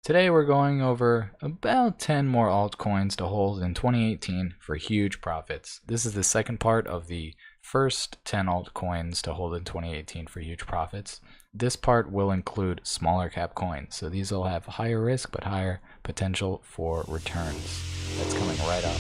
Today we're going over about 10 more altcoins to hold in 2018 for huge profits. This is the second part of the first 10 altcoins to hold in 2018 for huge profits. This part will include smaller cap coins, so these will have higher risk but higher potential for returns. That's coming right up.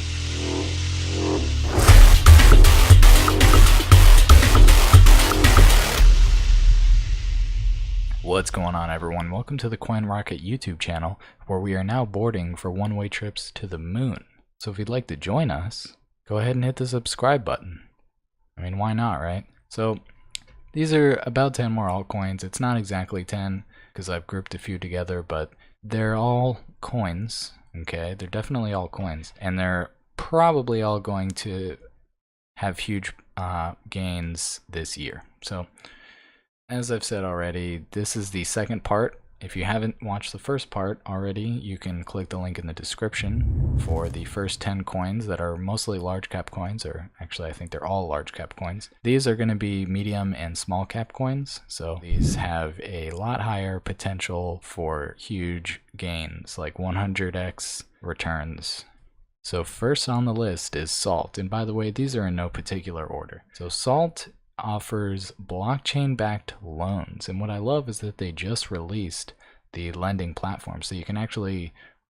What's going on, everyone? Welcome to the CoinRocket YouTube channel, where we are now boarding for one-way trips to the moon. So if you'd like to join us, go ahead and hit the subscribe button. I mean, why not, right? So these are about 10 more altcoins. It's not exactly 10 because I've grouped a few together, but they're all coins, okay? They're definitely all coins, and they're probably all going to have huge gains this year. So as I've said already, this is the second part. If you haven't watched the first part already, you can click the link in the description for the first 10 coins that are mostly large cap coins, or actually I think they're all large cap coins. These are going to be medium and small cap coins, so these have a lot higher potential for huge gains, like 100x returns. So first on the list is Salt, and by the way, these are in no particular order. So Salt offers blockchain-backed loans, and what I love is that they just released the lending platform, so you can actually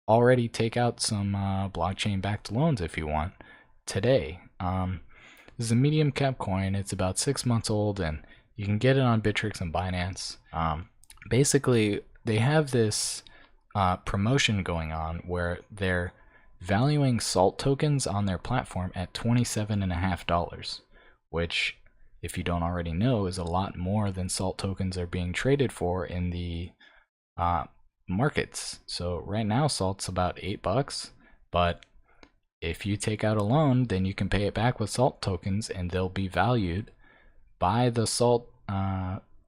already take out some blockchain-backed loans if you want today. This is a medium cap coin. It's about 6 months old, and you can get it on Bittrex and Binance. Basically, they have this promotion going on where they're valuing Salt tokens on their platform at $27.50, which, if you don't already know, is a lot more than Salt tokens are being traded for in the markets. So right now Salt's about $8, but if you take out a loan, then you can pay it back with Salt tokens, and they'll be valued by the Salt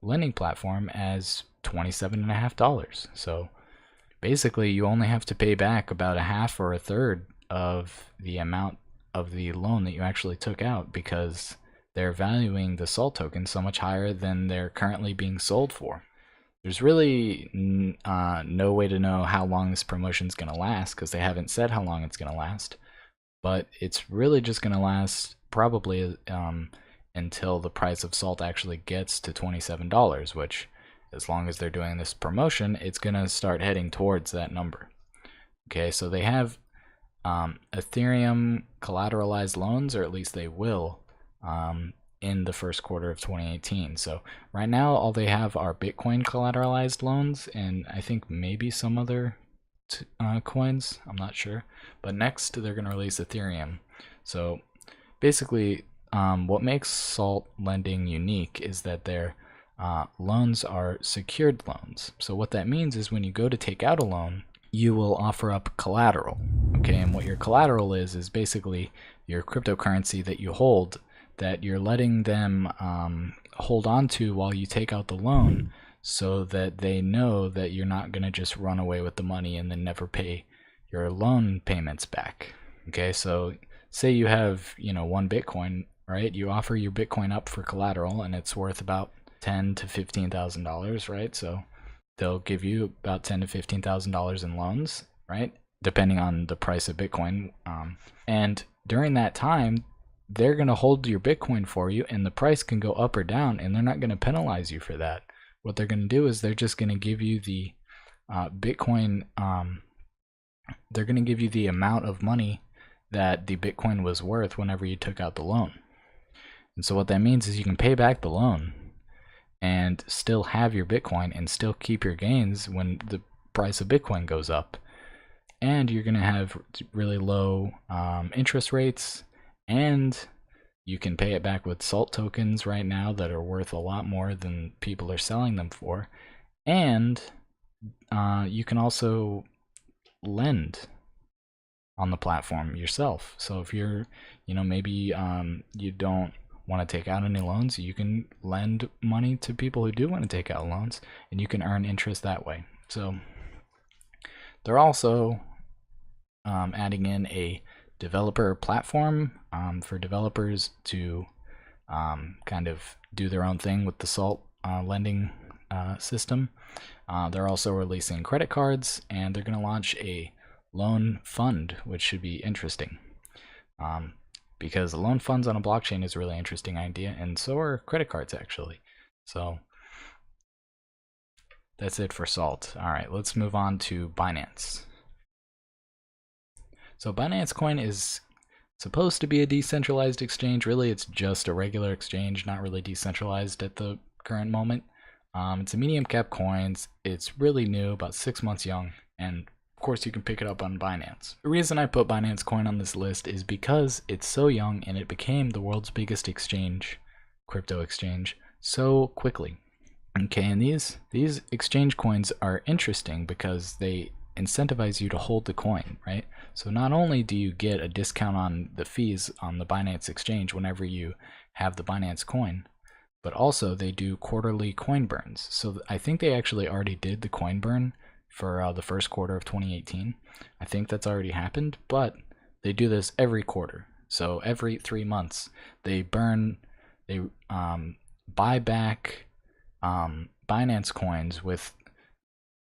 lending platform as $27.50. So basically you only have to pay back about a half or a third of the amount of the loan that you actually took out, because they're valuing the Salt token so much higher than they're currently being sold for. There's really no way to know how long this promotion is going to last, because they haven't said how long it's going to last, but it's really just going to last probably until the price of Salt actually gets to $27, which, as long as they're doing this promotion, it's going to start heading towards that number. Okay, so they have Ethereum collateralized loans, or at least they will, in the first quarter of 2018. So right now all they have are Bitcoin collateralized loans, and I think maybe some other coins, I'm not sure, but next they're going to release Ethereum. So basically what makes Salt lending unique is that their loans are secured loans. So what that means is when you go to take out a loan, you will offer up collateral. Okay, and what your collateral is basically your cryptocurrency that you hold, that you're letting them hold on to while you take out the loan, so that they know that you're not going to just run away with the money and then never pay your loan payments back. Okay, so say you have, one Bitcoin, right? You offer your Bitcoin up for collateral, and it's worth about $10,000 to $15,000, right? So they'll give you about $10,000 to $15,000 in loans, right? Depending on the price of Bitcoin. And during that time, they're going to hold your Bitcoin for you, and the price can go up or down, and they're not going to penalize you for that. What they're going to do is they're just going to give you the Bitcoin, they're going to give you the amount of money that the Bitcoin was worth whenever you took out the loan. And so what that means is you can pay back the loan and still have your Bitcoin and still keep your gains when the price of Bitcoin goes up. And you're going to have really low interest rates, and you can pay it back with Salt tokens right now that are worth a lot more than people are selling them for. And you can also lend on the platform yourself. So if you're, maybe you don't want to take out any loans, you can lend money to people who do want to take out loans, and you can earn interest that way. So they're also adding in a developer platform for developers to kind of do their own thing with the Salt lending system. They're also releasing credit cards, and they're going to launch a loan fund, which should be interesting. Because loan funds on a blockchain is a really interesting idea, and so are credit cards actually. So that's it for Salt. All right, let's move on to Binance. So Binance Coin is supposed to be a decentralized exchange. Really, it's just a regular exchange, not really decentralized at the current moment. It's a medium cap coins. It's really new, about 6 months young, and of course you can pick it up on Binance. The reason I put Binance Coin on this list is because it's so young and it became the world's biggest exchange, crypto exchange, so quickly. Okay, and these exchange coins are interesting because they incentivize you to hold the coin, right? So not only do you get a discount on the fees on the Binance exchange whenever you have the Binance coin, but also they do quarterly coin burns. So I think they actually already did the coin burn for the first quarter of 2018. I think that's already happened, but they do this every quarter. So every 3 months they burn, they buy back Binance coins with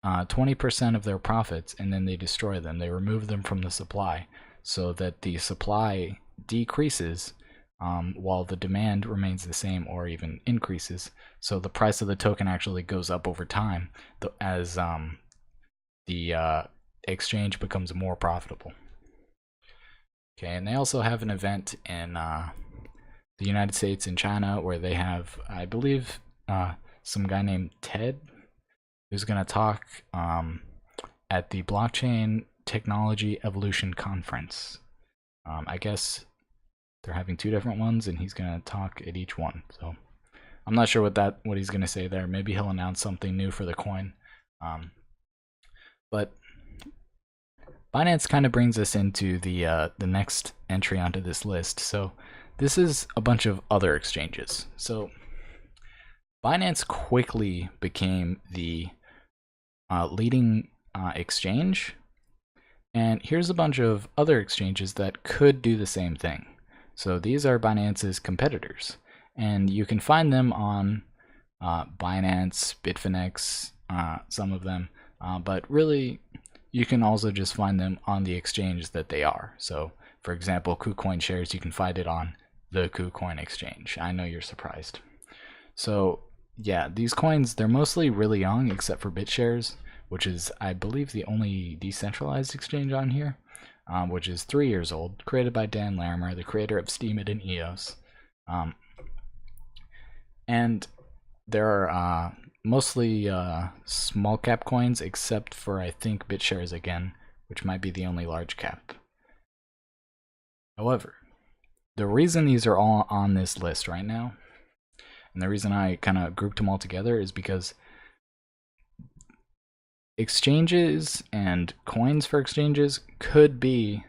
20% of their profits, and then they destroy them. They remove them from the supply so that the supply decreases while the demand remains the same or even increases. So the price of the token actually goes up over time as the exchange becomes more profitable. Okay, and they also have an event in the United States and China where they have, I believe, some guy named Ted who's going to talk at the Blockchain Technology Evolution Conference. I guess they're having 2 different ones, and he's going to talk at each one. So I'm not sure what he's going to say there. Maybe he'll announce something new for the coin. But Binance kind of brings us into the next entry onto this list. So this is a bunch of other exchanges. So Binance quickly became the leading exchange, and here's a bunch of other exchanges that could do the same thing. So these are Binance's competitors, and you can find them on Binance, Bitfinex, some of them, but really you can also just find them on the exchange that they are. So for example, KuCoin shares, you can find it on the KuCoin exchange. I know you're surprised. So yeah, these coins, they're mostly really young except for BitShares, which is, I believe, the only decentralized exchange on here, which is 3 years old, created by Dan Larimer, the creator of Steemit and EOS. And there are mostly small cap coins, except for, I think, BitShares again, which might be the only large cap. However, the reason these are all on this list right now, and the reason I kind of grouped them all together, is because exchanges and coins for exchanges could be,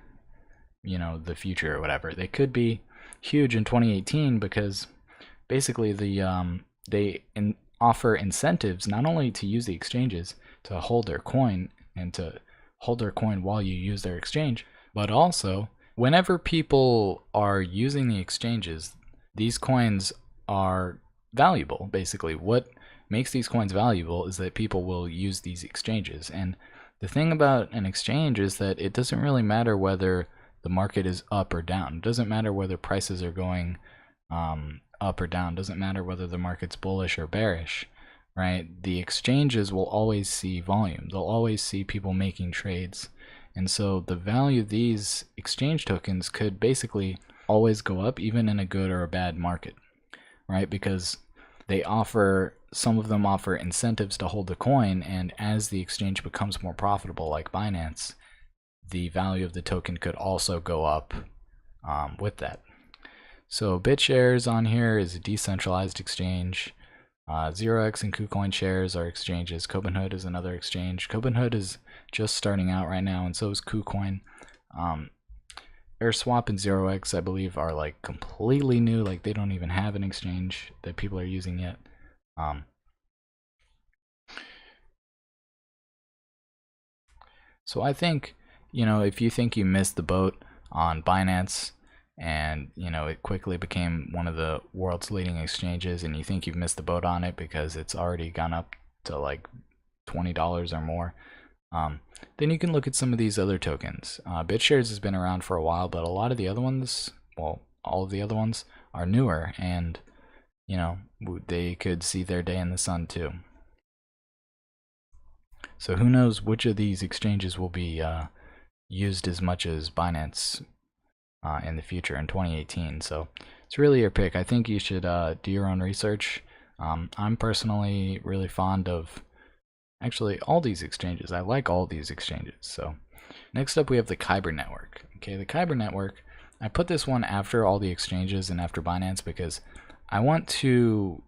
you know, the future or whatever. They could be huge in 2018 because basically they offer incentives not only to use the exchanges to hold their coin and to hold their coin while you use their exchange, but also whenever people are using the exchanges, these coins are valuable. Basically, what makes these coins valuable is that people will use these exchanges. And the thing about an exchange is that it doesn't really matter whether the market is up or down. It doesn't matter whether prices are going up or down. It doesn't matter whether the market's bullish or bearish, right? The exchanges will always see volume. They'll always see people making trades. And so the value of these exchange tokens could basically always go up, even in a good or a bad market, right? Because some of them offer incentives to hold the coin, and as the exchange becomes more profitable, like Binance, the value of the token could also go up with that. So BitShares on here is a decentralized exchange. 0x and KuCoin shares are exchanges. Robinhood is another exchange. Robinhood is just starting out right now, and so is KuCoin. AirSwap and 0x, I believe, are like completely new. Like they don't even have an exchange that people are using yet. So I think, you know, if you think you missed the boat on Binance and, you know, it quickly became one of the world's leading exchanges, and you think you've missed the boat on it because it's already gone up to like $20 or more. Then you can look at some of these other tokens. BitShares has been around for a while, but a lot of the other ones, well, all of the other ones are newer, and you know, they could see their day in the sun too. So who knows which of these exchanges will be used as much as Binance in the future in 2018. So it's really your pick. I think you should do your own research. I'm personally really fond of actually all these exchanges. I like all these exchanges. So next up we have the Kyber Network. Okay, the Kyber Network, I put this one after all the exchanges and after Binance because I want to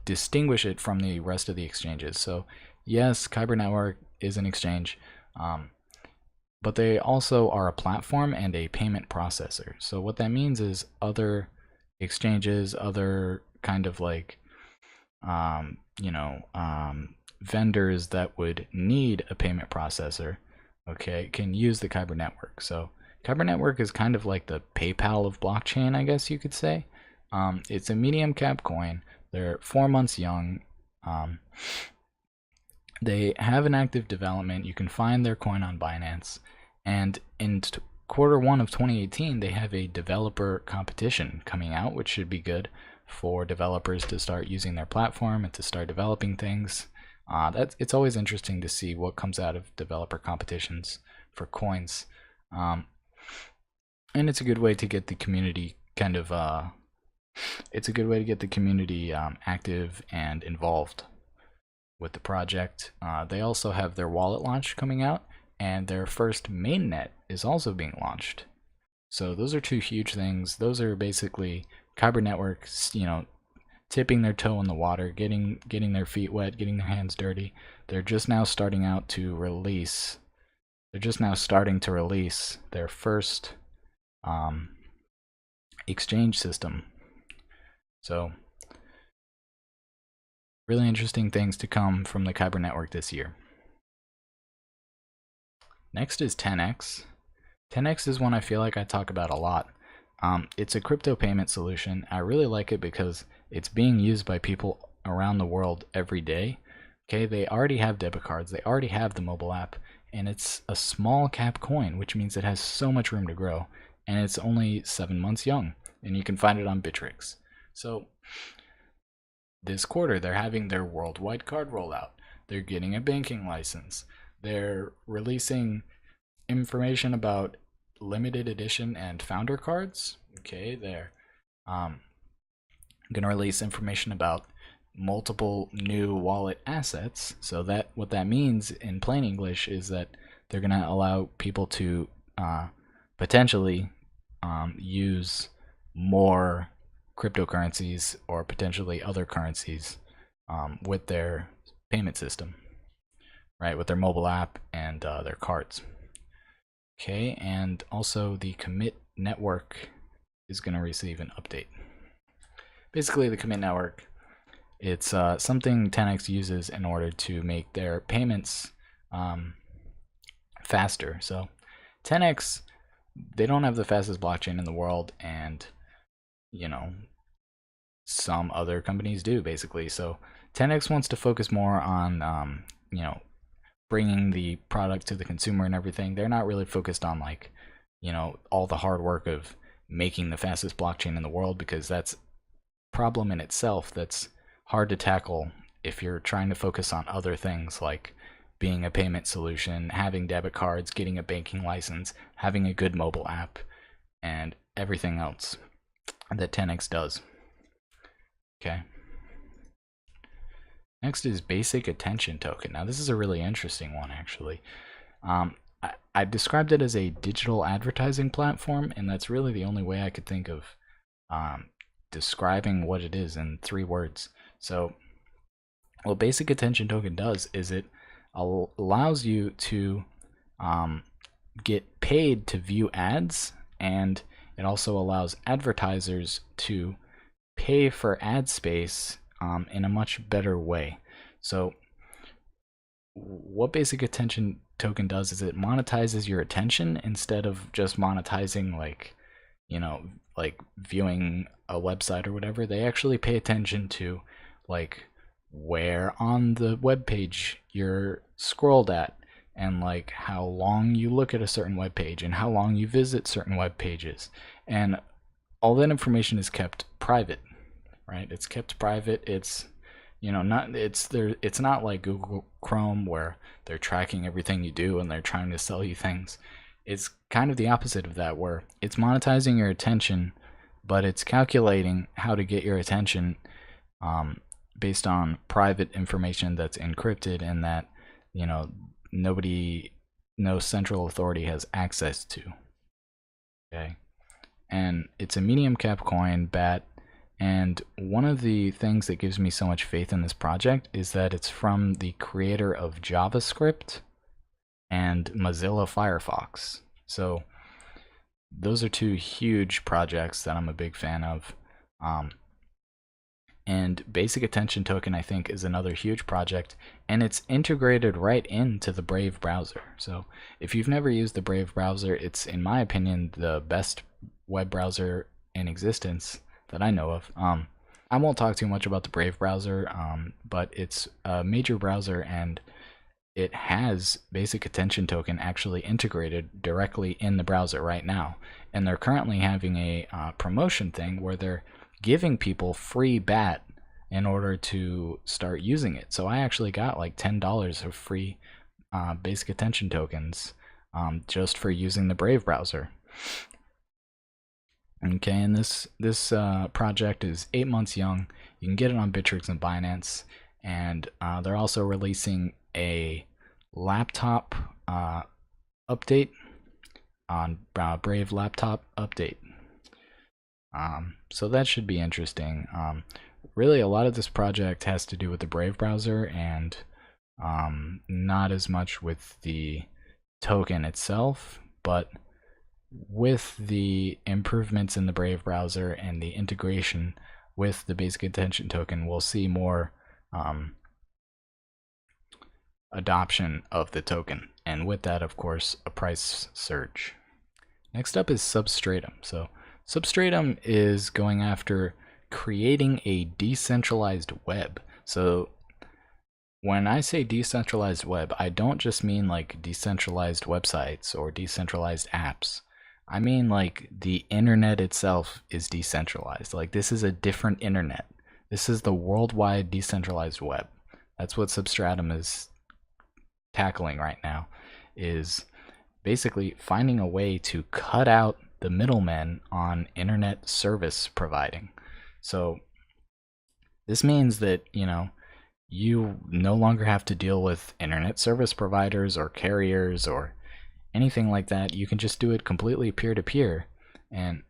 distinguish it from the rest of the exchanges. So yes, Kyber Network is an exchange, but they also are a platform and a payment processor. So what that means is other exchanges, other kind of like vendors that would need a payment processor, okay, can use the Kyber Network. So Kyber Network is kind of like the PayPal of blockchain, I guess you could say. It's a medium cap coin. They're 4 months young. They have an active development. You can find their coin on Binance. And in Q1 of 2018, they have a developer competition coming out, which should be good for developers to start using their platform and to start developing things. It's always interesting to see what comes out of developer competitions for coins. And it's a good way to get the community kind of active and involved with the project. They also have their wallet launch coming out, and their first mainnet is also being launched. So those are two huge things. Those are basically Kyber Networks, tipping their toe in the water, getting their feet wet, getting their hands dirty. They're just now starting to release their first exchange system. So really interesting things to come from the Kyber Network this year. Next is TenX. TenX is one I feel like I talk about a lot. It's a crypto payment solution. I really like it because it's being used by people around the world every day. Okay, they already have debit cards, they already have the mobile app, and it's a small cap coin, which means it has so much room to grow, and it's only 7 months young, and you can find it on Bittrex. So this quarter, they're having their worldwide card rollout. They're getting a banking license. They're releasing information about limited edition and founder cards. Okay, they're gonna release information about multiple new wallet assets. So that what that means in plain English is that they're gonna allow people to potentially use more cryptocurrencies or potentially other currencies with their payment system, right? With their mobile app and their cards. Okay, and also the commit network is going to receive an update. Basically, the commit network, it's something TenX uses in order to make their payments faster. So TenX, they don't have the fastest blockchain in the world, and some other companies do, basically. So TenX wants to focus more on bringing the product to the consumer and everything. They're not really focused on all the hard work of making the fastest blockchain in the world, because that's a problem in itself that's hard to tackle if you're trying to focus on other things like being a payment solution, having debit cards, getting a banking license, having a good mobile app, and everything else that TenX does. Okay. Next is basic attention token. Now this is a really interesting one, actually. I described it as a digital advertising platform, and that's really the only way I could think of describing what it is in 3 words. So what basic attention token does is it allows you to get paid to view ads, and it also allows advertisers to pay for ad space in a much better way. So what basic attention token does is it monetizes your attention instead of just monetizing like viewing a website or whatever. They actually pay attention to like where on the web page you're scrolled at, and like how long you look at a certain web page and how long you visit certain web pages, and all that information is kept private, right? It's kept private. It's it's not like Google Chrome where they're tracking everything you do and they're trying to sell you things. It's kind of the opposite of that, where it's monetizing your attention, but it's calculating how to get your attention based on private information that's encrypted and that no central authority has access to. Okay, and it's a medium cap coin, BAT. And one of the things that gives me so much faith in this project is that it's from the creator of JavaScript and Mozilla Firefox. So those are two huge projects that I'm a big fan of. And Basic Attention Token, I think, is another huge project, and it's integrated right into the Brave browser. So if you've never used the Brave browser, it's, in my opinion, the best web browser in existence that I know of. I won't talk too much about the Brave browser, but it's a major browser, and it has Basic Attention Token actually integrated directly in the browser right now. And they're currently having a promotion thing where they're giving people free BAT in order to start using it. So I actually got like $10 of free Basic Attention Tokens just for using the Brave browser. Okay, and this project is 8 months young. You can get it on Bittrex and Binance, and they're also releasing a laptop update on Brave laptop update. So that should be interesting. Really, a lot of this project has to do with the Brave browser and not as much with the token itself, but with the improvements in the Brave browser and the integration with the Basic Attention Token, we'll see more adoption of the token, and with that, of course, a price surge. Next up is Substratum. So Substratum is going after creating a decentralized web. So when I say decentralized web, I don't just mean like decentralized websites or decentralized apps. I mean like the internet itself is decentralized. Like this is a different internet. This is the worldwide decentralized web. That's what Substratum is tackling right now, is basically finding a way to cut out the middlemen on internet service providing. So this means that, you no longer have to deal with internet service providers or carriers or anything like that. You can just do it completely peer-to-peer, and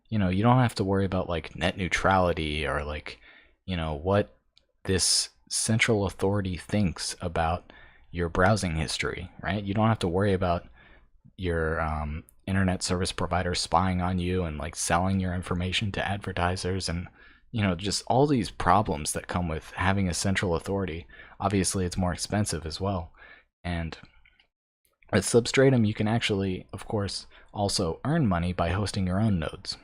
you don't have to worry about like net neutrality or like what this central authority thinks about your browsing history, right? You don't have to worry about your internet service provider spying on you and like selling your information to advertisers, and just all these problems that come with having a central authority. Obviously it's more expensive as well, and with Substratum you can actually, of course, also earn money by hosting your own nodes.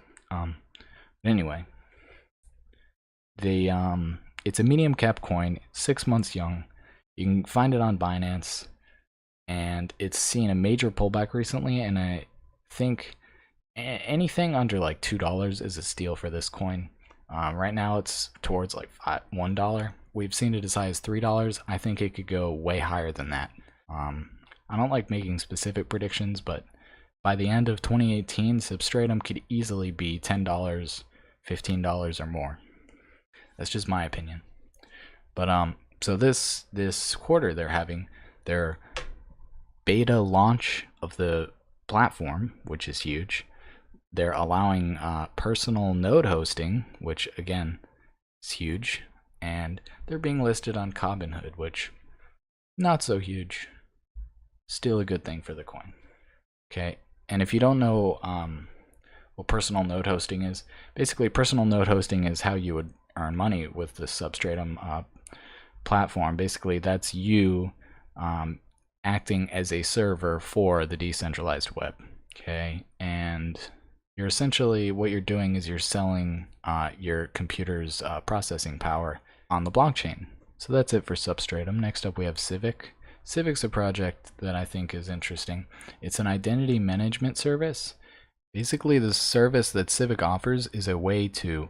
Anyway, it's a medium cap coin, 6 months young. You can find it on Binance, and it's seen a major pullback recently, and I think anything under like $2 is a steal for this coin. Right now it's towards like $1. We've seen it as high as $3. I think it could go way higher than that. I don't like making specific predictions, but by the end of 2018, Substratum could easily be $10, $15 or more. That's just my opinion. But so this quarter they're having their beta launch of the platform, which is huge. They're allowing personal node hosting, which again is huge, and they're being listed on Robinhood, which not so huge. Still a good thing for the coin. Okay, and if you don't know what personal node hosting is, basically personal node hosting is how you would earn money with the Substratum platform. Basically that's you acting as a server for the decentralized web. Okay, and you're essentially, what you're doing is you're selling your computer's processing power on the blockchain. So that's it for Substratum. Next up we have Civic. Civic's a project that I think is interesting. It's an identity management service. Basically, the service that Civic offers is a way to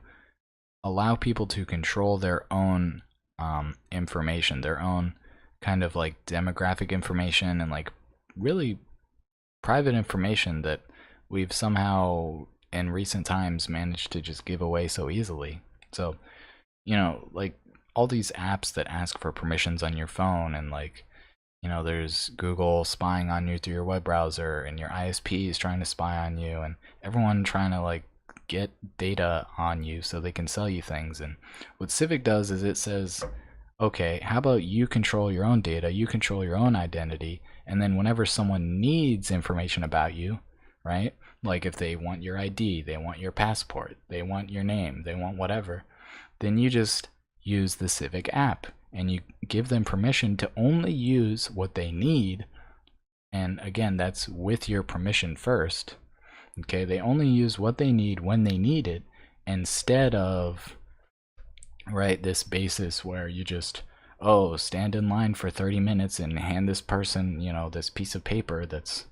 allow people to control their own information, their own kind of like demographic information and like really private information that we've somehow in recent times managed to just give away so easily. So, you know, like all these apps that ask for permissions on your phone, and like, you know, there's Google spying on you through your web browser, and your ISP is trying to spy on you, and everyone trying to like get data on you so they can sell you things. And what Civic does is it says, okay, how about you control your own data, you control your own identity, and then whenever someone needs information about you, right? Like if they want your ID, they want your passport, they want your name, they want whatever, then you just use the Civic app and you give them permission to only use what they need. And again, that's with your permission first. Okay, they only use what they need when they need it, instead of, right, this basis where you just, oh, stand in line for 30 minutes and hand this person, you know, this piece of paper that's,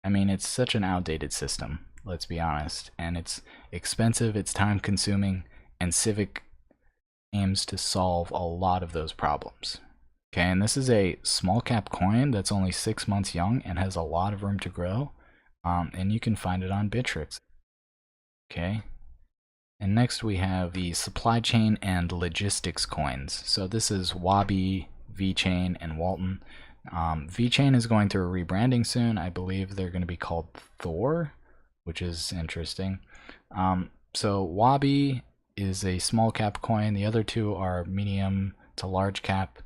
I mean, it's such an outdated system, let's be honest, and it's expensive, it's time consuming, and Civic aims to solve a lot of those problems. Okay, and this is a small cap coin that's only 6 months young and has a lot of room to grow, and you can find it on Bittrex. Okay, and next we have the supply chain and logistics coins. So this is WABI, VeChain, and Walton. VeChain is going through a rebranding soon. I believe they're going to be called Thor, which is interesting. So WABI is a small cap coin. The other two are medium to large cap.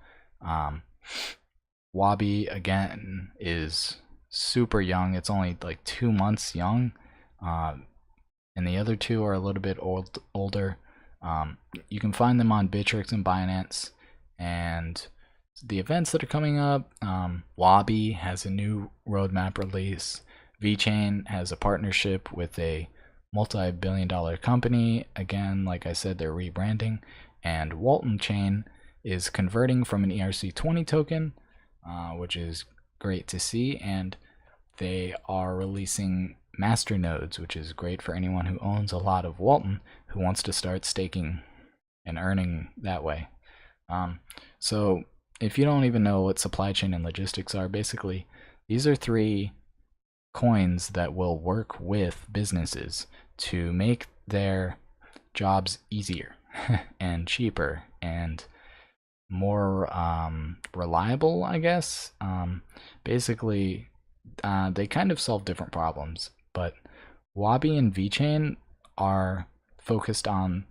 WABI again is super young. It's only like 2 months young. And the other two are a little bit older. You can find them on Bittrex and Binance. And the events that are coming up, WABI has a new roadmap release. VeChain has a partnership with a multi-billion-dollar company. Again, like I said, they're rebranding. And Walton Chain is converting from an ERC20 token, which is great to see. And they are releasing master nodes, which is great for anyone who owns a lot of Walton who wants to start staking and earning that way. So if you don't even know what supply chain and logistics are, basically these are 3 coins that will work with businesses to make their jobs easier and cheaper and more reliable, I guess. Basically, they kind of solve different problems, but WABI and VeChain are focused on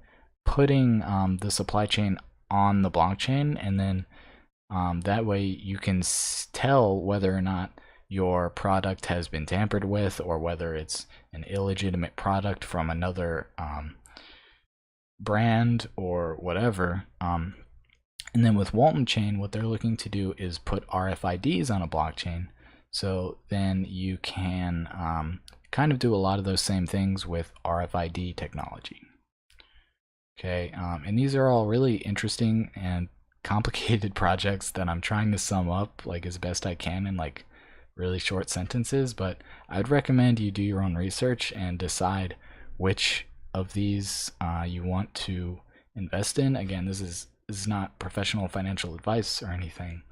putting the supply chain on the blockchain, and then that way you can tell whether or not your product has been tampered with, or whether it's an illegitimate product from another brand or whatever. And then with Walton Chain, what they're looking to do is put RFIDs on a blockchain, so then you can kind of do a lot of those same things with RFID technology. Okay, and these are all really interesting and complicated projects that I'm trying to sum up like as best I can in like really short sentences, but I'd recommend you do your own research and decide which of these you want to invest in. Again, this is not professional financial advice or anything.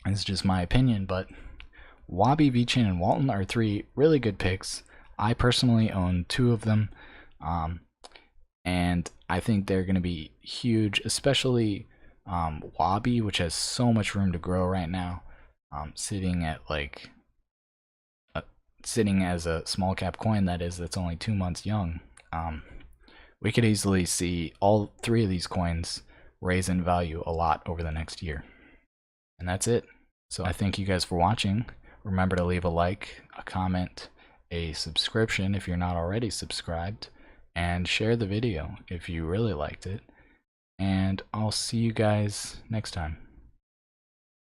It's just my opinion, but WABI, VeChain, and Walton are 3 really good picks. I personally own 2 of them, and I think they're going to be huge, especially WABI, which has so much room to grow right now, sitting at like sitting as a small cap coin that's only 2 months young. We could easily see all 3 of these coins raise in value a lot over the next year. And that's it. So I thank you guys for watching. Remember to leave a like, a comment, a subscription if you're not already subscribed, and share the video if you really liked it. And I'll see you guys next time.